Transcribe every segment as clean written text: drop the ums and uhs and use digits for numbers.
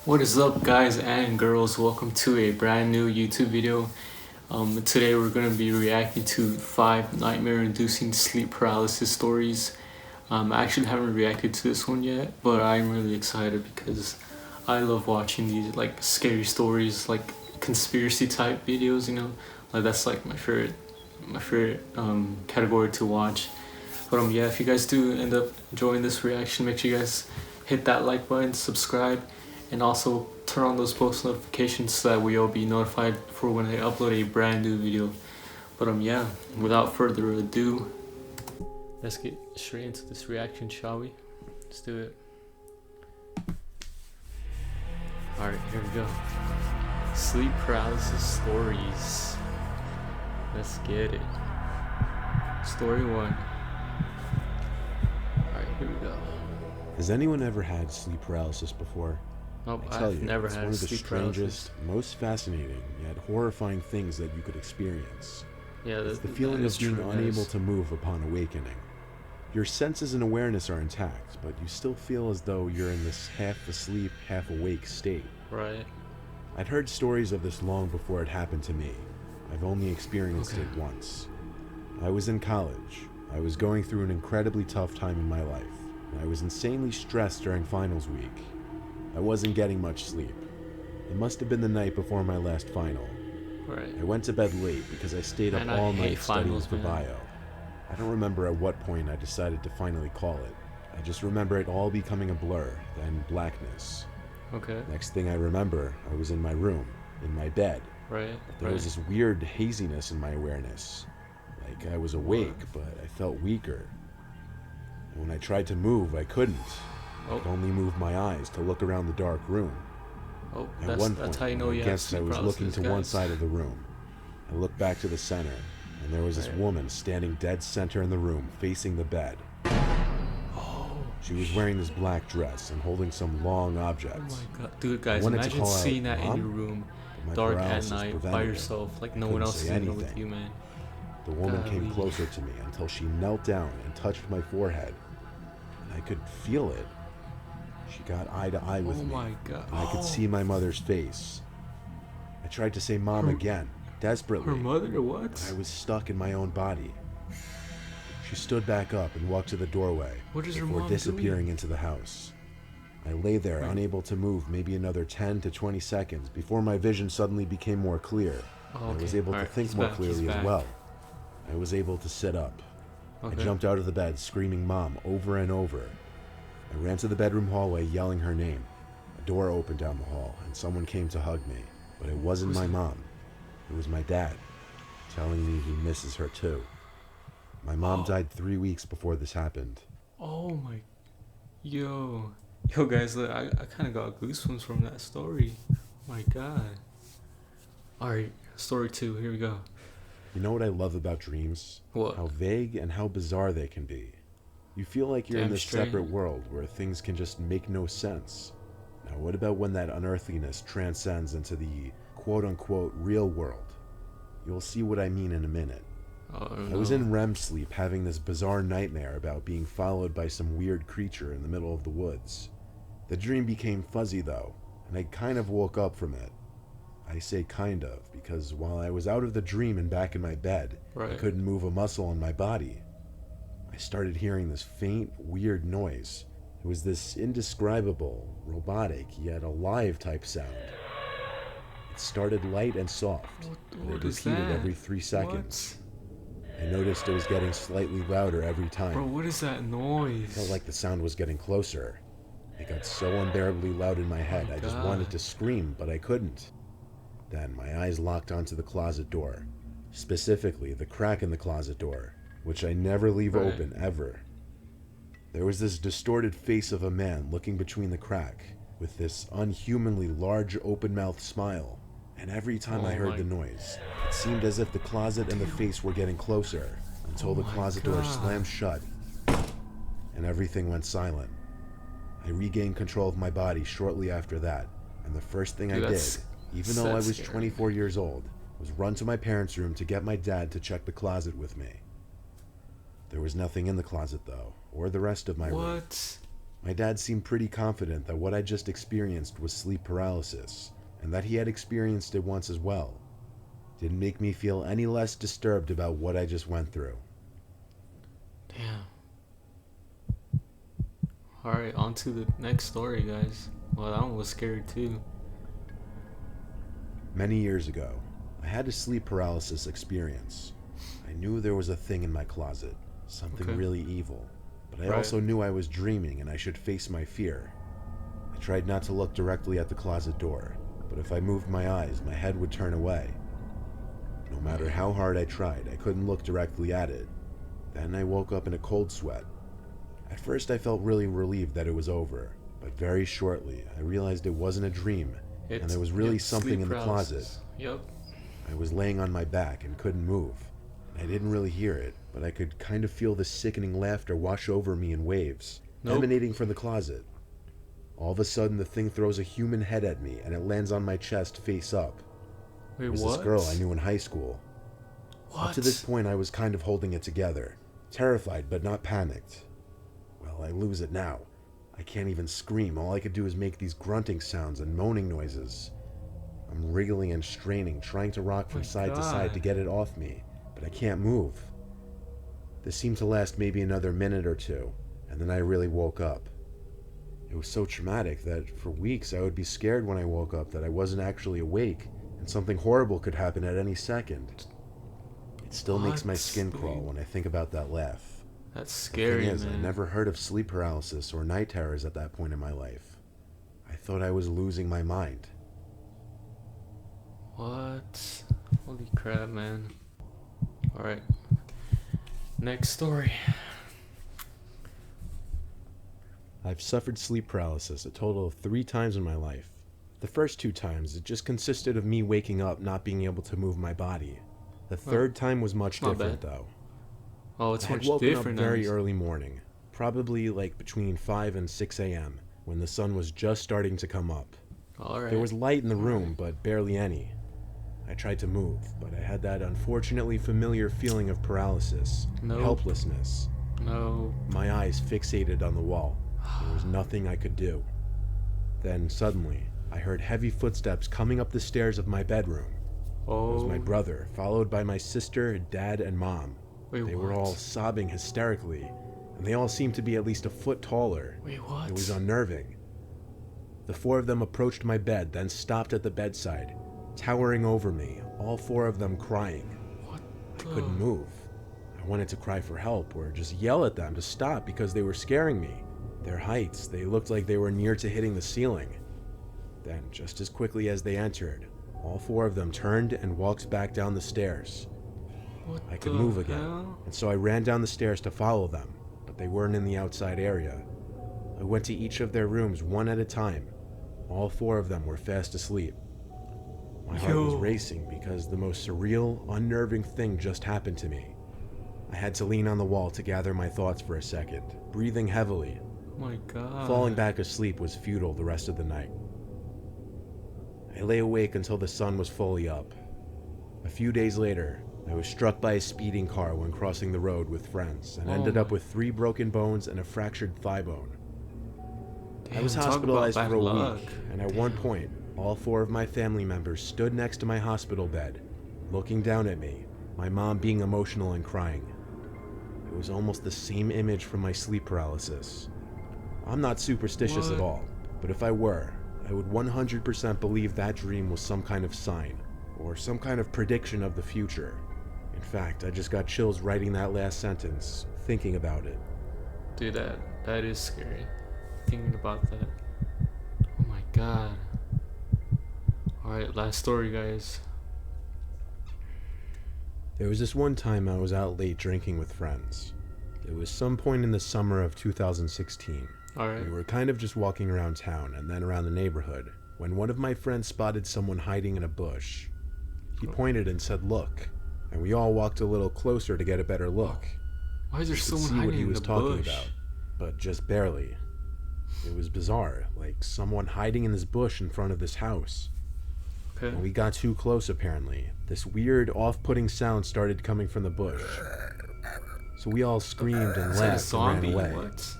What is up, guys and girls? Welcome to a brand new YouTube video. Today we're going to be reacting to 5 nightmare-inducing sleep paralysis stories. I actually haven't reacted to this one yet, but I'm really excited because I love watching these like scary stories, like conspiracy type videos. Like that's like my favorite category to watch. But yeah, if you guys do end up enjoying this reaction, make sure you guys hit that like button, subscribe, and also turn on those post notifications so that we all be notified for when I upload a brand new video. But yeah, without further ado, let's get straight into this reaction, shall we? Let's do it. Alright, here we go. Sleep paralysis stories. Let's get it. Story 1. Alright, here we go. Has anyone ever had sleep paralysis before? Nope, I tell I've you, never it's had one of the sleep strangest, paralysis. most fascinating, yet horrifying things that you could experience. Yeah, it's the feeling of being unable to move upon awakening. Your senses and awareness are intact, but you still feel as though you're in this half-asleep, half-awake state. Right. I'd heard stories of this long before it happened to me. I've only experienced it once. I was in college. I was going through an incredibly tough time in my life. I was insanely stressed during finals week. I wasn't getting much sleep. It must have been the night before my last final. Right. I went to bed late because I stayed up all night studying for bio. I don't remember at what point I decided to finally call it. I just remember it all becoming a blur, then blackness. Okay. Next thing I remember, I was in my room, in my bed. Right. There was this weird haziness in my awareness. Like I was awake, but I felt weaker. When I tried to move, I couldn't. I could only move my eyes to look around the dark room. At one point, I guess I was looking to one side of the room. I looked back to the center, and there was this woman standing dead center in the room, facing the bed. She was wearing this black dress and holding some long object. Oh my god. Dude, guys, imagine seeing that in your room, dark at night, by yourself, like no one else is in there with you, man. The woman came closer to me until she knelt down and touched my forehead. And I could feel it. She got eye to eye with me. Oh my god. And I could see my mother's face. I tried to say mom again, desperately. Her mother, what? I was stuck in my own body. She stood back up and walked to the doorway before disappearing into the house. I lay there, unable to move, maybe another 10 to 20 seconds before my vision suddenly became more clear. I was able to think more clearly as well. I was able to sit up. I jumped out of the bed, screaming mom over and over. I ran to the bedroom hallway, yelling her name. A door opened down the hall, and someone came to hug me. But it wasn't my mom. It was my dad, telling me he misses her too. My mom died 3 weeks before this happened. Oh my... Yo, guys, look, I kind of got goosebumps from that story. Oh my god. Alright, story 2, here we go. You know what I love about dreams? What? How vague and how bizarre they can be. You feel like you're in this separate world where things can just make no sense. Now, what about when that unearthliness transcends into the quote-unquote real world? You'll see what I mean in a minute. I was in REM sleep having this bizarre nightmare about being followed by some weird creature in the middle of the woods. The dream became fuzzy though, and I kind of woke up from it. I say kind of, because while I was out of the dream and back in my bed, I couldn't move a muscle in my body. I started hearing this faint, weird noise. It was this indescribable, robotic, yet alive type sound. It started light and soft, but it repeated every 3 seconds. I noticed it was getting slightly louder every time. Bro, what is that noise? It felt like the sound was getting closer. It got so unbearably loud in my head, I just wanted to scream, but I couldn't. Then my eyes locked onto the closet door, specifically the crack in the closet door, which I never leave open, ever. There was this distorted face of a man looking between the crack, with this unhumanly large open-mouthed smile. And every time I heard the noise, it seemed as if the closet and the face were getting closer, until the closet door slammed shut, and everything went silent. I regained control of my body shortly after that, and the first thing I did, even though I was 24 years old, was run to my parents' room to get my dad to check the closet with me. There was nothing in the closet though, or the rest of my room. My dad seemed pretty confident that what I just experienced was sleep paralysis, and that he had experienced it once as well. Didn't make me feel any less disturbed about what I just went through. Damn. Alright, on to the next story, guys. Well, that one was scary too. Many years ago, I had a sleep paralysis experience. I knew there was a thing in my closet, something really evil, but I also knew I was dreaming and I should face my fear. I tried not to look directly at the closet door, but if I moved my eyes, my head would turn away. No matter how hard I tried, I couldn't look directly at it. Then I woke up in a cold sweat. At first I felt really relieved that it was over, but very shortly I realized it wasn't a dream, and there was really something in the closet. Yep. I was laying on my back and couldn't move. I didn't really hear it, but I could kind of feel the sickening laughter wash over me in waves, emanating from the closet. All of a sudden the thing throws a human head at me and it lands on my chest face up. Wait, it was this girl I knew in high school. Up to this point I was kind of holding it together, terrified but not panicked. Well, I lose it now. I can't even scream. All I could do is make these grunting sounds and moaning noises. I'm wriggling and straining, trying to rock from side to side to get it off me, but I can't move. This seemed to last maybe another minute or two, and then I really woke up. It was so traumatic that for weeks I would be scared when I woke up that I wasn't actually awake, and something horrible could happen at any second. It still makes my skin crawl when I think about that laugh. That's scary, man. I never heard of sleep paralysis or night terrors at that point in my life. I thought I was losing my mind. What? Holy crap, man. Alright. Next story. I've suffered sleep paralysis a total of 3 times in my life. The first 2 times, it just consisted of me waking up not being able to move my body. The third time was much different, though. Oh, it's much different. I had woken different. up very early morning, probably like between 5 and 6 a.m., when the sun was just starting to come up. Alright. There was light in the room, but barely any. I tried to move, but I had that unfortunately familiar feeling of paralysis, helplessness. My eyes fixated on the wall. There was nothing I could do. Then suddenly, I heard heavy footsteps coming up the stairs of my bedroom. It was my brother, followed by my sister, dad, and mom. They were all sobbing hysterically, and they all seemed to be at least a foot taller. It was unnerving. The 4 of them approached my bed, then stopped at the bedside, towering over me, all 4 of them crying. I couldn't move. I wanted to cry for help or just yell at them to stop because they were scaring me. Their heights, they looked like they were near to hitting the ceiling. Then, just as quickly as they entered, all 4 of them turned and walked back down the stairs. I could move again, and so I ran down the stairs to follow them, but they weren't in the outside area. I went to each of their rooms one at a time. All 4 of them were fast asleep. My heart was racing because the most surreal, unnerving thing just happened to me. I had to lean on the wall to gather my thoughts for a second, breathing heavily. Oh my God. Falling back asleep was futile the rest of the night. I lay awake until the sun was fully up. A few days later, I was struck by a speeding car when crossing the road with friends and ended up with 3 broken bones and a fractured thigh bone. I was hospitalized for a week, and at one point, all 4 of my family members stood next to my hospital bed, looking down at me, my mom being emotional and crying. It was almost the same image from my sleep paralysis. I'm not superstitious at all, but if I were, I would 100% believe that dream was some kind of sign, or some kind of prediction of the future. In fact, I just got chills writing that last sentence, thinking about it. Dude, that is scary. Thinking about that. Oh my God. Alright, last story, guys. There was this one time I was out late drinking with friends. It was some point in the summer of 2016. Alright. We were kind of just walking around town and then around the neighborhood when one of my friends spotted someone hiding in a bush. He pointed and said, "Look," and we all walked a little closer to get a better look. Why is there someone hiding in the bush? See what he was talking bush? about, but just barely. It was bizarre, like someone hiding in this bush in front of this house. Okay. When we got too close, apparently, this weird, off-putting sound started coming from the bush. So we all screamed and laughed and ran away. What?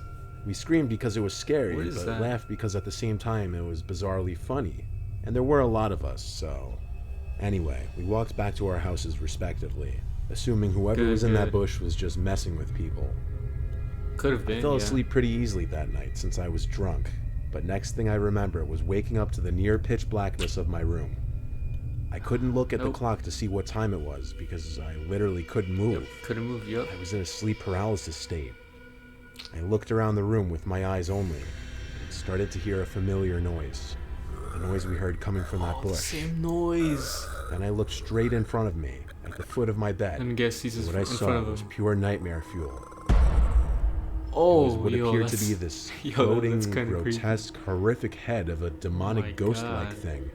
We screamed because it was scary, but that? laughed because at the same time it was bizarrely funny. And there were a lot of us, so... Anyway, we walked back to our houses respectively, assuming whoever was in that bush was just messing with people. Could have been, I fell asleep pretty easily that night since I was drunk, but next thing I remember was waking up to the near pitch blackness of my room. I couldn't look at the clock to see what time it was because I literally couldn't move. I was in a sleep paralysis state. I looked around the room with my eyes only and started to hear a familiar noise. The noise we heard coming from that bush. Same noise. Then I looked straight in front of me, at the foot of my bed. And guess he's what I saw was pure nightmare fuel. Oh, it was what appeared to be this floating, grotesque, horrific head of a demonic ghost-like thing.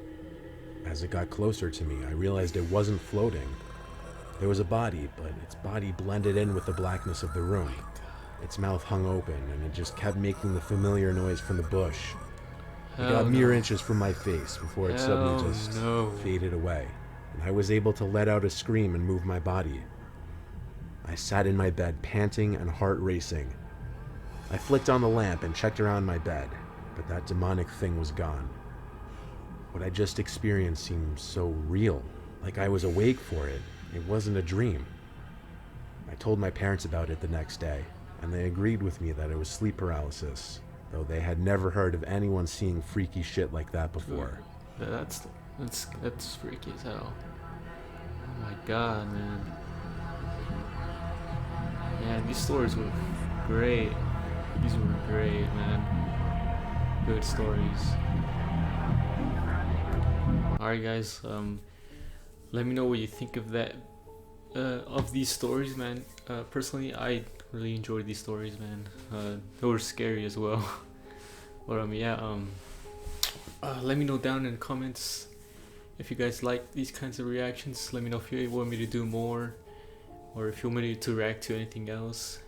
As it got closer to me, I realized it wasn't floating. There was a body, but its body blended in with the blackness of the room. Its mouth hung open, and it just kept making the familiar noise from the bush. It got mere inches from my face before it suddenly just faded away, and I was able to let out a scream and move my body. I sat in my bed, panting and heart racing. I flicked on the lamp and checked around my bed, but that demonic thing was gone. What I just experienced seemed so real, like I was awake for it. It wasn't a dream. I told my parents about it the next day, and they agreed with me that it was sleep paralysis, though they had never heard of anyone seeing freaky shit like that before. That's freaky as hell. Oh my god, man. Man, these stories were great. These were great, man. Good stories. Alright guys, let me know what you think of that, of these stories, man. Personally, I really enjoyed these stories, man. They were scary as well. But let me know down in the comments if you guys like these kinds of reactions. Let me know if you want me to do more, or if you want me to react to anything else.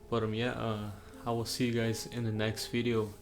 But I will see you guys in the next video.